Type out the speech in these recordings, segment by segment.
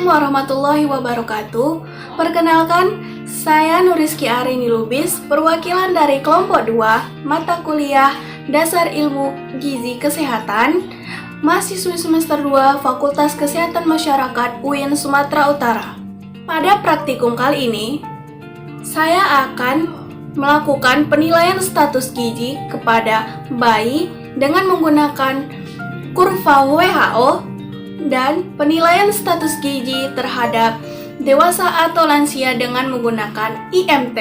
warahmatullahi wabarakatuh. Perkenalkan, saya Nuriski Arini Lubis, perwakilan dari kelompok 2 mata kuliah Dasar Ilmu Gizi Kesehatan, mahasiswi semester 2 Fakultas Kesehatan Masyarakat UIN Sumatera Utara. Pada praktikum kali ini, saya akan melakukan penilaian status gizi kepada bayi dengan menggunakan kurva WHO dan penilaian status gizi terhadap dewasa atau lansia dengan menggunakan IMT.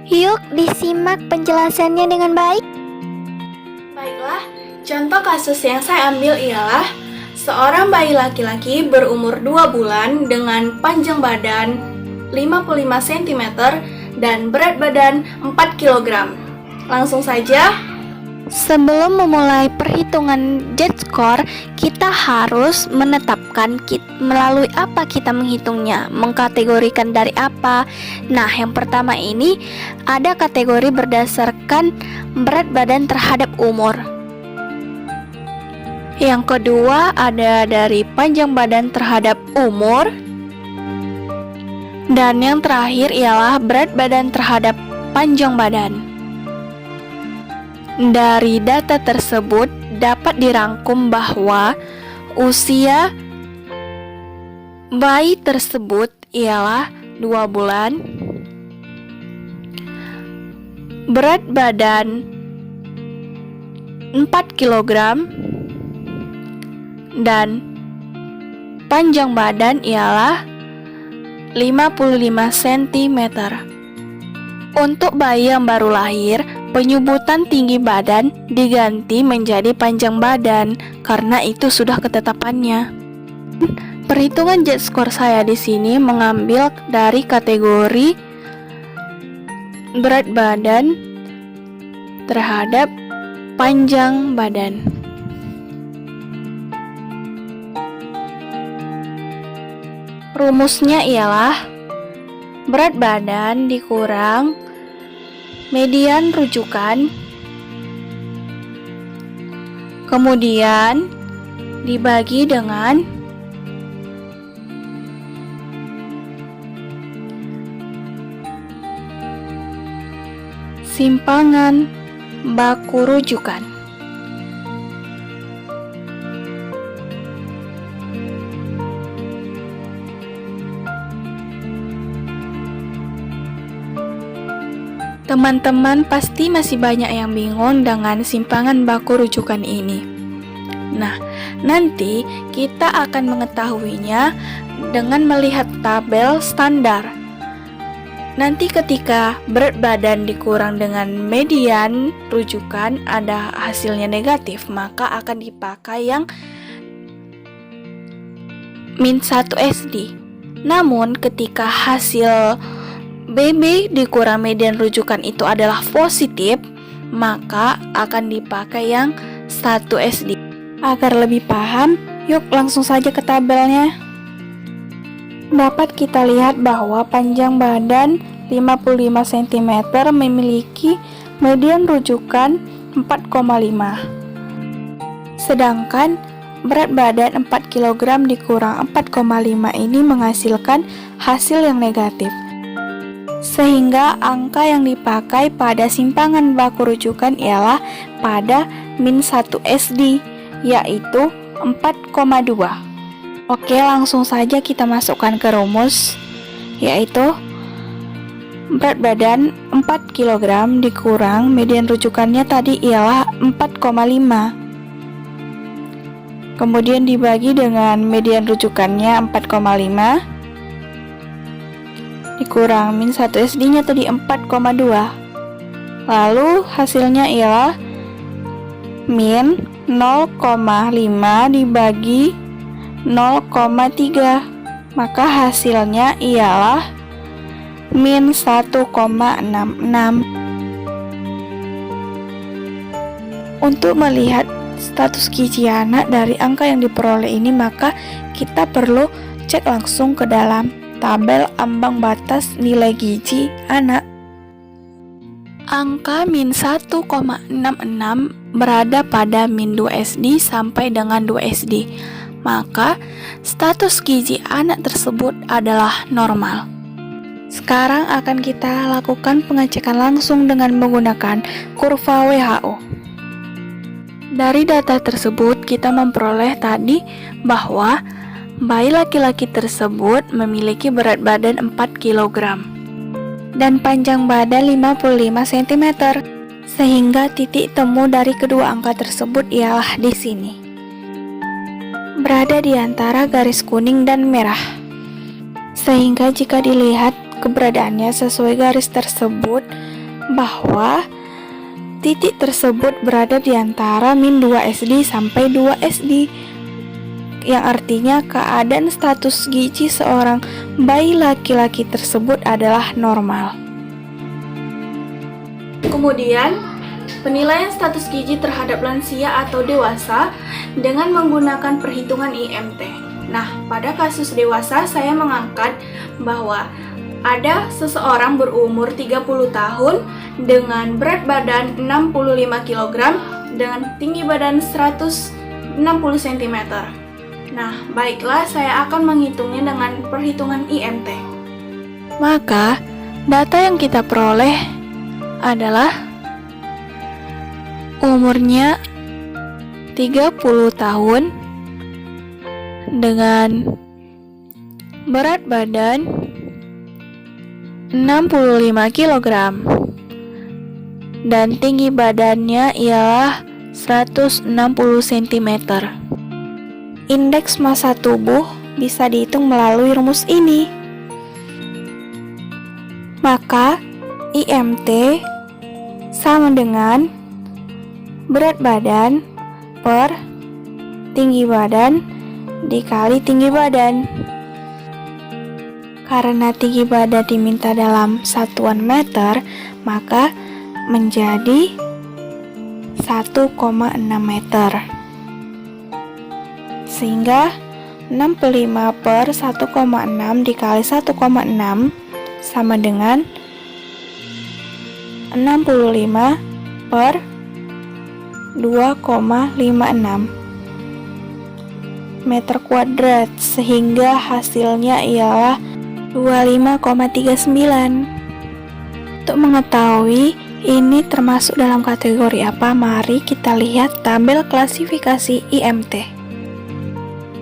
Yuk disimak penjelasannya dengan baik. Baiklah, contoh kasus yang saya ambil ialah seorang bayi laki-laki berumur 2 bulan dengan panjang badan 55 cm dan berat badan 4 kg. Langsung saja. Sebelum memulai perhitungan Z-score, kita harus menetapkan melalui apa kita menghitungnya, mengkategorikan dari apa. Nah, yang pertama ini ada kategori berdasarkan berat badan terhadap umur. Yang kedua ada dari panjang badan terhadap umur. Dan yang terakhir ialah berat badan terhadap panjang badan. Dari data tersebut dapat dirangkum bahwa usia bayi tersebut ialah 2 bulan, berat badan 4 kg, dan panjang badan ialah 55 cm. Untuk bayi yang baru lahir, penyebutan tinggi badan diganti menjadi panjang badan karena itu sudah ketetapannya. Perhitungan Z-score saya di sini mengambil dari kategori berat badan terhadap panjang badan. Rumusnya ialah berat badan dikurang median rujukan, kemudian dibagi dengan simpangan baku rujukan. Teman-teman pasti masih banyak yang bingung dengan simpangan baku rujukan ini. Nah, nanti kita akan mengetahuinya dengan melihat tabel standar. Nanti ketika berat badan dikurang dengan median rujukan ada hasilnya negatif, maka akan dipakai yang -1 SD. Namun ketika hasil BB dikurang median rujukan itu adalah positif, maka akan dipakai yang 1 SD. Agar lebih paham, yuk langsung saja ke tabelnya. Dapat kita lihat bahwa panjang badan 55 cm memiliki median rujukan 4,5. Sedangkan berat badan 4 kg dikurang 4,5 ini menghasilkan hasil yang negatif. Sehingga angka yang dipakai pada simpangan baku rujukan ialah pada -1 SD, yaitu 4,2. Oke, langsung saja kita masukkan ke rumus, yaitu berat badan 4 kg dikurang median rujukannya tadi ialah 4,5. Kemudian dibagi dengan median rujukannya 4,5 dikurang -1 SD-nya tadi 4,2. Lalu hasilnya ialah -0,5 dibagi 0,3. Maka hasilnya ialah -1,66. Untuk melihat status gizi anak dari angka yang diperoleh ini, maka kita perlu cek langsung ke dalam tabel ambang batas nilai gizi anak. Angka -1,66 berada pada -2 SD sampai dengan 2 SD. maka status gizi anak tersebut adalah normal. Sekarang akan kita lakukan pengecekan langsung dengan menggunakan kurva WHO. Dari data tersebut kita memperoleh tadi bahwa bayi laki-laki tersebut memiliki berat badan 4 kg dan panjang badan 55 cm, sehingga titik temu dari kedua angka tersebut ialah di sini, berada di antara garis kuning dan merah. Sehingga jika dilihat keberadaannya sesuai garis tersebut, bahwa titik tersebut berada di antara min 2 SD sampai 2 SD, yang artinya keadaan status gizi seorang bayi laki-laki tersebut adalah normal. Kemudian, penilaian status gizi terhadap lansia atau dewasa dengan menggunakan perhitungan IMT. Nah, pada kasus dewasa saya mengangkat bahwa ada seseorang berumur 30 tahun dengan berat badan 65 kg dengan tinggi badan 160 cm. Nah, baiklah, saya akan menghitungnya dengan perhitungan IMT. Maka, data yang kita peroleh adalah umurnya 30 tahun dengan berat badan 65 kg dan tinggi badannya ialah 160 cm. Indeks massa tubuh bisa dihitung melalui rumus ini. Maka IMT sama dengan berat badan per tinggi badan dikali tinggi badan. Karena tinggi badan diminta dalam satuan meter, maka menjadi 1,6 meter. Sehingga 65 per 1,6 dikali 1,6 sama dengan 65 per 2,56 meter kuadrat, sehingga hasilnya ialah 25,39. Untuk mengetahui ini termasuk dalam kategori apa, mari kita lihat tabel klasifikasi IMT.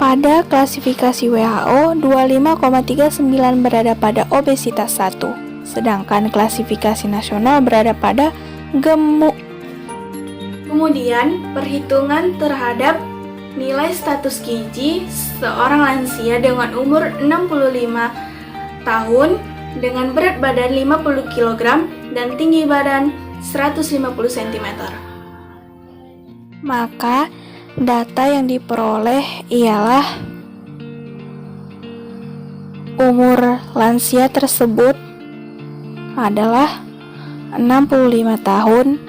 Pada klasifikasi WHO, 25,39 berada pada obesitas 1, sedangkan klasifikasi nasional berada pada gemuk. Kemudian, perhitungan terhadap nilai status gizi seorang lansia dengan umur 65 tahun dengan berat badan 50 kg dan tinggi badan 150 cm. Maka data yang diperoleh ialah umur lansia tersebut adalah 65 tahun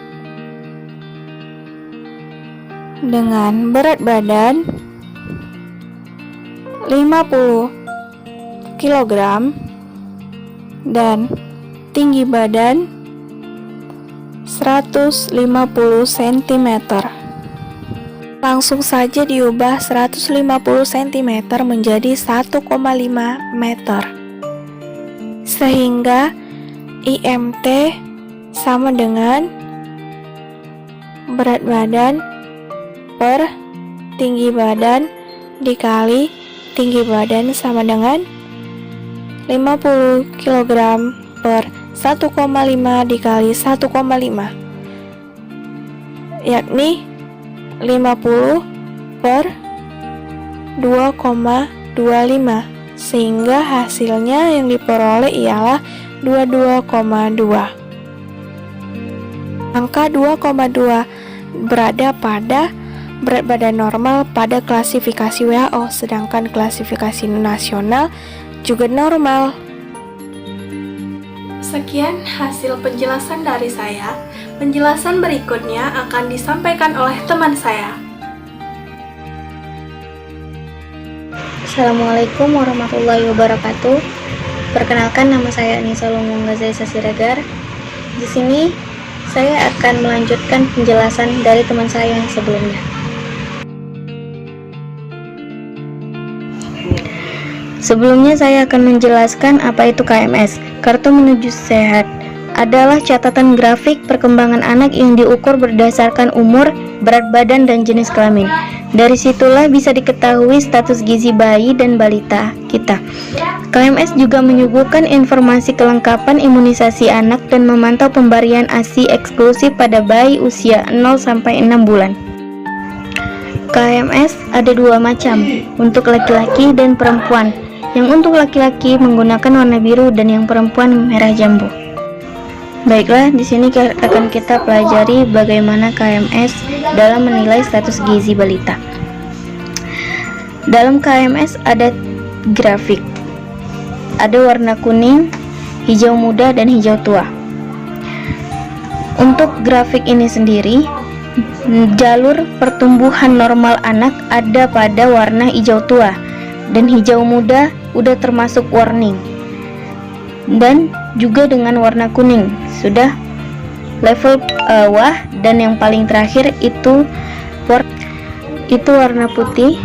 dengan berat badan 50 kg dan tinggi badan 150 cm. Langsung saja diubah 150 cm menjadi 1,5 meter. Sehingga IMT sama dengan berat badan per tinggi badan dikali tinggi badan sama dengan 50 kg per 1,5 dikali 1,5, yakni 50 per 2,25, sehingga hasilnya yang diperoleh ialah 22,2. Angka 2,2 berada pada berat badan normal pada klasifikasi WHO, sedangkan klasifikasi nasional juga normal. Sekian hasil penjelasan dari saya. Penjelasan berikutnya akan disampaikan oleh teman saya. Assalamualaikum warahmatullahi wabarakatuh. Perkenalkan, nama saya Anissa Lumung Gazaisa Siregar. Di sini saya akan melanjutkan penjelasan dari teman saya yang sebelumnya. Sebelumnya saya akan menjelaskan apa itu KMS. Kartu Menuju Sehat adalah catatan grafik perkembangan anak yang diukur berdasarkan umur, berat badan, dan jenis kelamin. Dari situlah bisa diketahui status gizi bayi dan balita kita. KMS juga menyuguhkan informasi kelengkapan imunisasi anak dan memantau pemberian ASI eksklusif pada bayi usia 0-6 bulan. KMS ada dua macam, untuk laki-laki dan perempuan. Yang untuk laki-laki menggunakan warna biru dan yang perempuan merah jambu. Baiklah, di sini akan kita pelajari bagaimana KMS dalam menilai status gizi balita. Dalam KMS ada grafik. Ada warna kuning, hijau muda, dan hijau tua. Untuk grafik ini sendiri, jalur pertumbuhan normal anak ada pada warna hijau tua, dan hijau muda udah termasuk warning. Dan juga dengan warna kuning sudah level bawah, dan yang paling terakhir itu warna putih,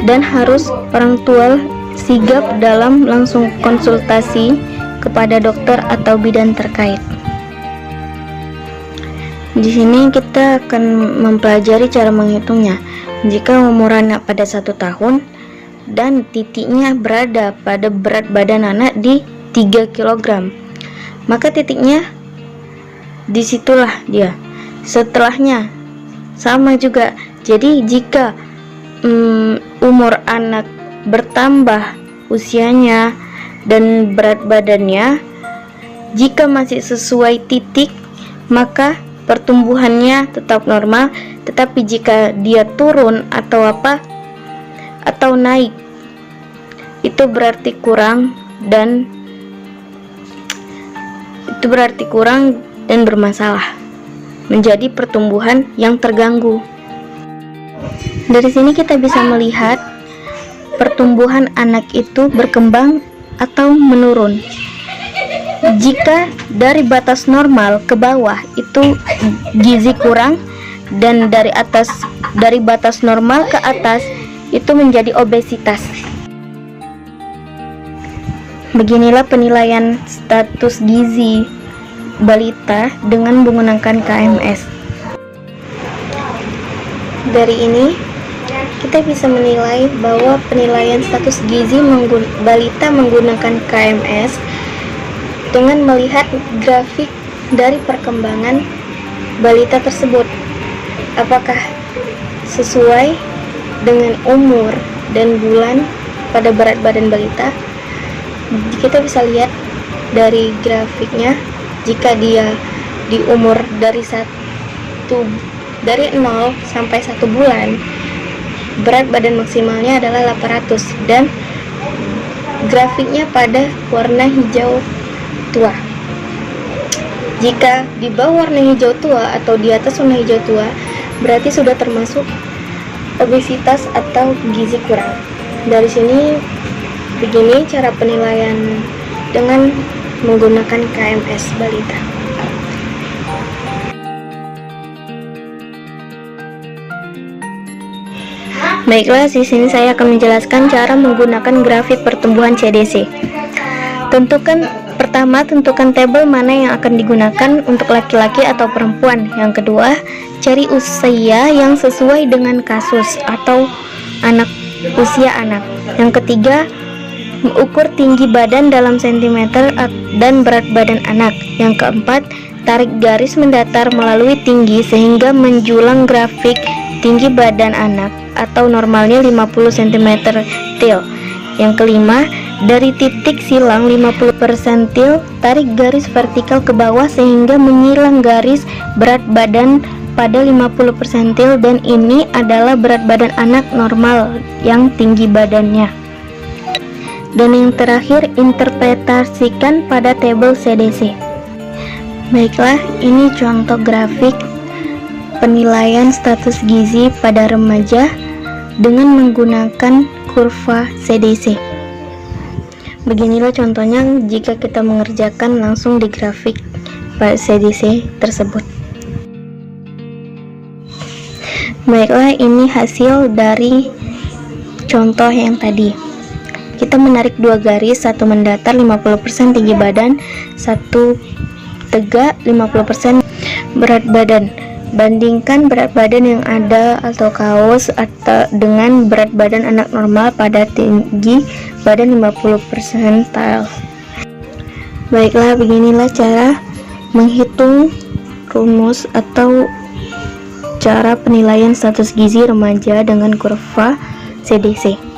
dan harus orang tua sigap dalam langsung konsultasi kepada dokter atau bidan terkait. Di sini kita akan mempelajari cara menghitungnya. Jika umur anak pada 1 tahun dan titiknya berada pada berat badan anak di 3 kg, maka titiknya disitulah dia. Setelahnya sama juga. Jadi jika umur anak bertambah usianya dan berat badannya, jika masih sesuai titik, maka pertumbuhannya tetap normal. Tetapi jika dia turun atau naik, itu berarti kurang dan bermasalah, menjadi pertumbuhan yang terganggu. Dari sini kita bisa melihat pertumbuhan anak itu berkembang atau menurun. Jika dari batas normal ke bawah itu gizi kurang, dan dari batas normal ke atas itu menjadi obesitas. Beginilah penilaian status gizi balita dengan menggunakan KMS. Dari ini kita bisa menilai bahwa penilaian status gizi balita menggunakan KMS dengan melihat grafik dari perkembangan balita tersebut, apakah sesuai dengan umur dan bulan pada berat badan balita. Kita bisa lihat dari grafiknya, jika dia di umur dari 0 sampai 1 bulan, berat badan maksimalnya adalah 800, dan grafiknya pada warna hijau tua. Jika di bawah warna hijau tua atau di atas warna hijau tua, berarti sudah termasuk obesitas atau gizi kurang. Dari sini begini cara penilaian dengan menggunakan KMS balita. Baiklah, di sini saya akan menjelaskan cara menggunakan grafik pertumbuhan CDC. Pertama, tentukan tabel mana yang akan digunakan untuk laki-laki atau perempuan. Yang kedua, cari usia yang sesuai dengan kasus atau usia anak. Yang ketiga, ukur tinggi badan dalam sentimeter dan berat badan anak. Yang keempat, tarik garis mendatar melalui tinggi sehingga menjulang grafik tinggi badan anak atau normalnya 50 cm til. Yang kelima, dari titik silang 50 persentil, tarik garis vertikal ke bawah sehingga menyilang garis berat badan pada 50 persentil, dan ini adalah berat badan anak normal yang tinggi badannya. Dan yang terakhir, interpretasikan pada tabel CDC. Baiklah, ini contoh grafik penilaian status gizi pada remaja dengan menggunakan kurva CDC. Beginilah contohnya jika kita mengerjakan langsung di grafik CDC tersebut. Baiklah, ini hasil dari contoh yang tadi. kita menarik dua garis, satu mendatar 50% tinggi badan, satu tegak 50% berat badan. Bandingkan berat badan yang ada atau kaos atau dengan berat badan anak normal pada tinggi badan 50%. Baiklah, beginilah cara menghitung rumus atau cara penilaian status gizi remaja dengan kurva CDC.